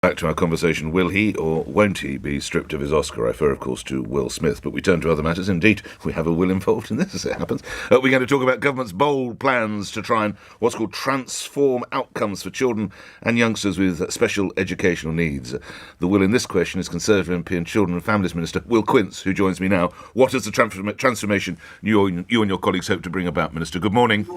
Back to our conversation, will he or won't he be stripped of his Oscar? I refer, of course, to Will Smith, but we turn to other matters. Indeed, we have a Will involved in this, as it happens. We're going to talk about government's bold plans to try and what's called transform outcomes for children and youngsters with special educational needs. The Will in this question is Conservative MP and Children and Families Minister Will Quince, who joins me now. What is the transformation you and your colleagues hope to bring about, Minister? Good morning.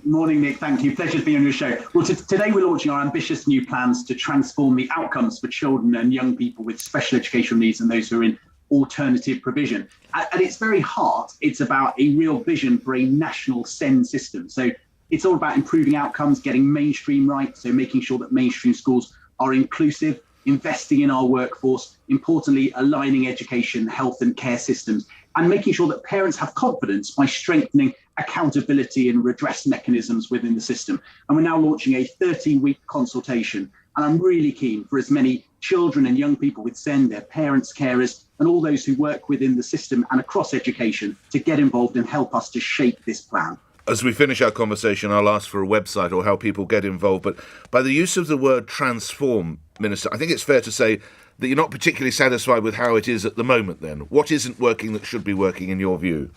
Morning, Nick. Thank you. Pleasure to be on your show. Well, today we're launching our ambitious new plans to transform the outcomes for children and young people with special educational needs and those who are in alternative provision. At its very heart, it's about a real vision for a national SEND system. So it's all about improving outcomes, getting mainstream right, so making sure that mainstream schools are inclusive, investing in our workforce, importantly, aligning education, health and care systems, and making sure that parents have confidence by strengthening accountability and redress mechanisms within the system. And we're now launching a 13-week consultation. And I'm really keen for as many children and young people with SEND, their parents, carers, and all those who work within the system and across education to get involved and help us to shape this plan. As we finish our conversation, I'll ask for a website or how people get involved. But by the use of the word transform, Minister, I think it's fair to say that you're not particularly satisfied with how it is at the moment then. What isn't working that should be working in your view?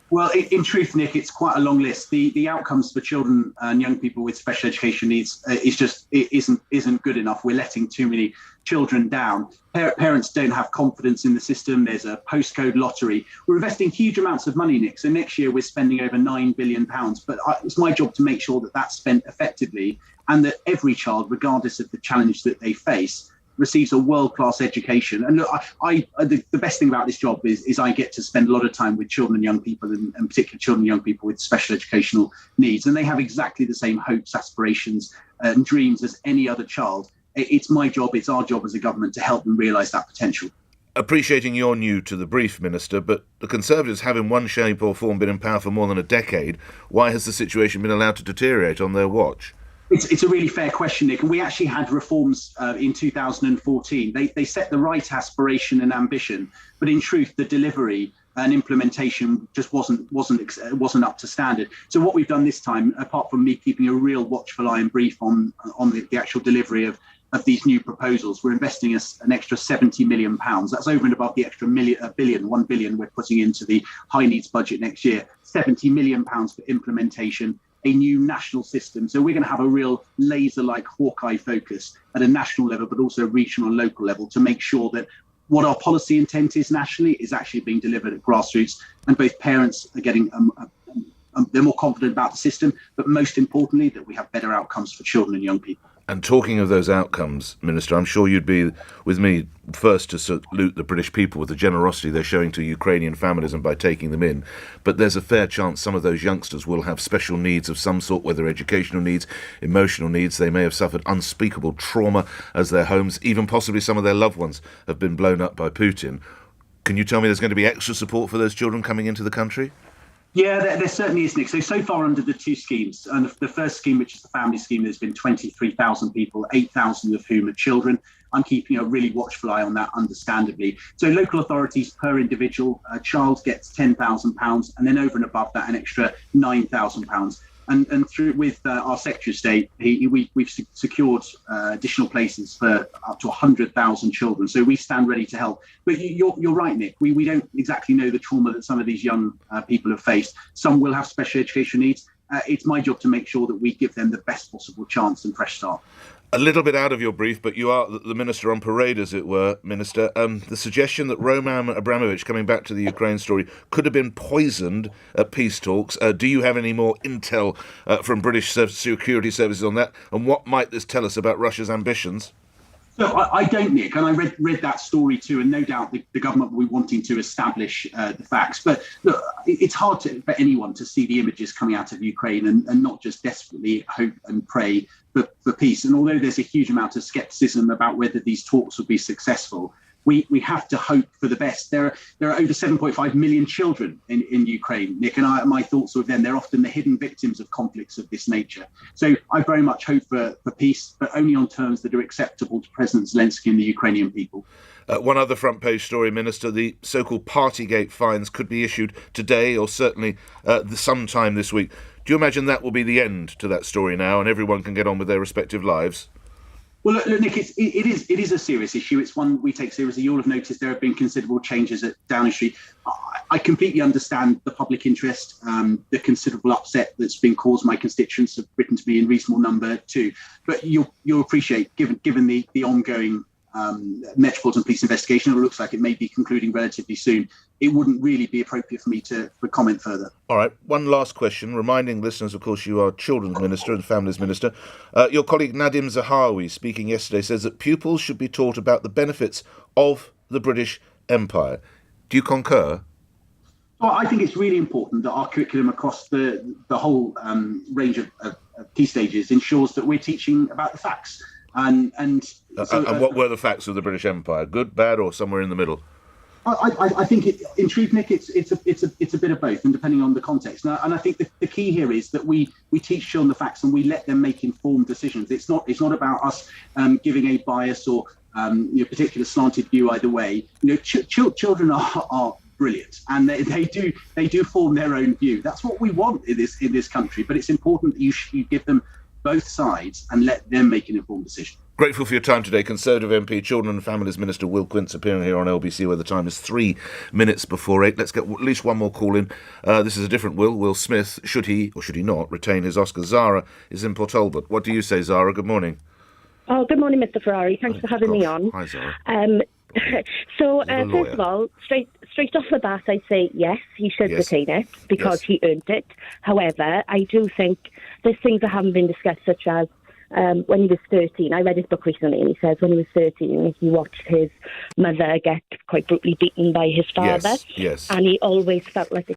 Well, in truth, Nick, it's quite a long list. The outcomes for children and young people with special education needs isn't good enough. We're letting too many children down. Parents don't have confidence in the system. There's a postcode lottery. We're investing huge amounts of money, Nick. So next year we're spending over £9 billion. But it's my job to make sure that that's spent effectively and that every child, regardless of the challenge that they face, receives a world-class education. And look, the best thing about this job is I get to spend a lot of time with children and young people, and particularly children and young people with special educational needs. And they have exactly the same hopes, aspirations and dreams as any other child. It's my job, it's our job as a government to help them realise that potential. Appreciating you're new to the brief, Minister, but the Conservatives have in one shape or form been in power for more than a decade. Why has the situation been allowed to deteriorate on their watch? It's a really fair question, Nick, and we actually had reforms in 2014. They set the right aspiration and ambition, but in truth, the delivery and implementation just wasn't up to standard. So what we've done this time, apart from me keeping a real watchful eye and brief on the actual delivery of these new proposals, we're investing an extra £70 million. That's over and above the extra £1 billion we're putting into the high needs budget next year. £70 million for implementation, a new national system. So we're going to have a real laser-like Hawkeye focus at a national level, but also regional and local level to make sure that what our policy intent is nationally is actually being delivered at grassroots, and both parents are getting they're more confident about the system, but most importantly, that we have better outcomes for children and young people. And talking of those outcomes, Minister, I'm sure you'd be with me first to salute the British people with the generosity they're showing to Ukrainian families and by taking them in. But there's a fair chance some of those youngsters will have special needs of some sort, whether educational needs, emotional needs. They may have suffered unspeakable trauma as their homes, even possibly some of their loved ones have been blown up by Putin. Can you tell me there's going to be extra support for those children coming into the country? Yeah, there certainly is, Nick. So far under the two schemes, and the first scheme, which is the family scheme, there's been 23,000 people, 8,000 of whom are children. I'm keeping a really watchful eye on that, understandably. So local authorities per individual, a child gets £10,000, and then over and above that, an extra £9,000. And through with our Secretary of State, we've secured additional places for up to 100,000 children. So we stand ready to help. But you're right, Nick. We don't exactly know the trauma that some of these young people have faced. Some will have special education needs. It's my job to make sure that we give them the best possible chance and fresh start. A little bit out of your brief, but you are the minister on parade, as it were, Minister. The suggestion that Roman Abramovich, coming back to the Ukraine story, could have been poisoned at peace talks. Do you have any more intel from British security services on that? And what might this tell us about Russia's ambitions? No, I don't, Nick, and I read that story too, and no doubt the government will be wanting to establish the facts. But look, it's hard for anyone to see the images coming out of Ukraine and not just desperately hope and pray for peace. And although there's a huge amount of scepticism about whether these talks will be successful, we have to hope for the best. There are over 7.5 million children in Ukraine, Nick, and my thoughts are with them. They're often the hidden victims of conflicts of this nature. So I very much hope for peace, but only on terms that are acceptable to President Zelensky and the Ukrainian people. One other front page story, Minister, the so-called Partygate fines could be issued today or certainly sometime this week. Do you imagine that will be the end to that story now and everyone can get on with their respective lives? Well, look, Nick, it is a serious issue. It's one we take seriously. You'll have noticed there have been considerable changes at Downing Street. I completely understand the public interest, the considerable upset that's been caused. My constituents have written to me in reasonable number too. But you'll appreciate, given the ongoing Metropolitan Police investigation, it looks like it may be concluding relatively soon. It wouldn't really be appropriate for me to comment further. All right, one last question, reminding listeners, of course, you are Children's Minister and Families Minister. Your colleague Nadim Zahawi, speaking yesterday, says that pupils should be taught about the benefits of the British Empire. Do you concur? Well, I think it's really important that our curriculum across the whole range of key stages ensures that we're teaching about the facts. And what were the facts of the British Empire? Good, bad, or somewhere in the middle? I think, in truth, Nick, it's a bit of both, and depending on the context. And I think the key here is that we teach children the facts and we let them make informed decisions. It's not about us giving a bias or particular slanted view either way. Children are brilliant, and they do form their own view. That's what we want in this country. But it's important that you give them both sides and let them make an informed decision. Grateful for your time today. Conservative MP, Children and Families Minister Will Quince appearing here on LBC, where the time is 3 minutes before 8. Let's get at least one more call in. This is a different Will Smith. Should he or should he not retain his Oscar? Zara is in Port Talbot. What do you say, Zara? Good morning. Oh, good morning, Mr. Ferrari. Thanks for having me on. Hi, Zara. So, first of all, straight off the bat, I'd say yes, he should retain it because he earned it. However, I do think there's things that haven't been discussed, such as when he was 13. I read his book recently, and he says when he was 13, he watched his mother get quite brutally beaten by his father. Yes. And he always felt like a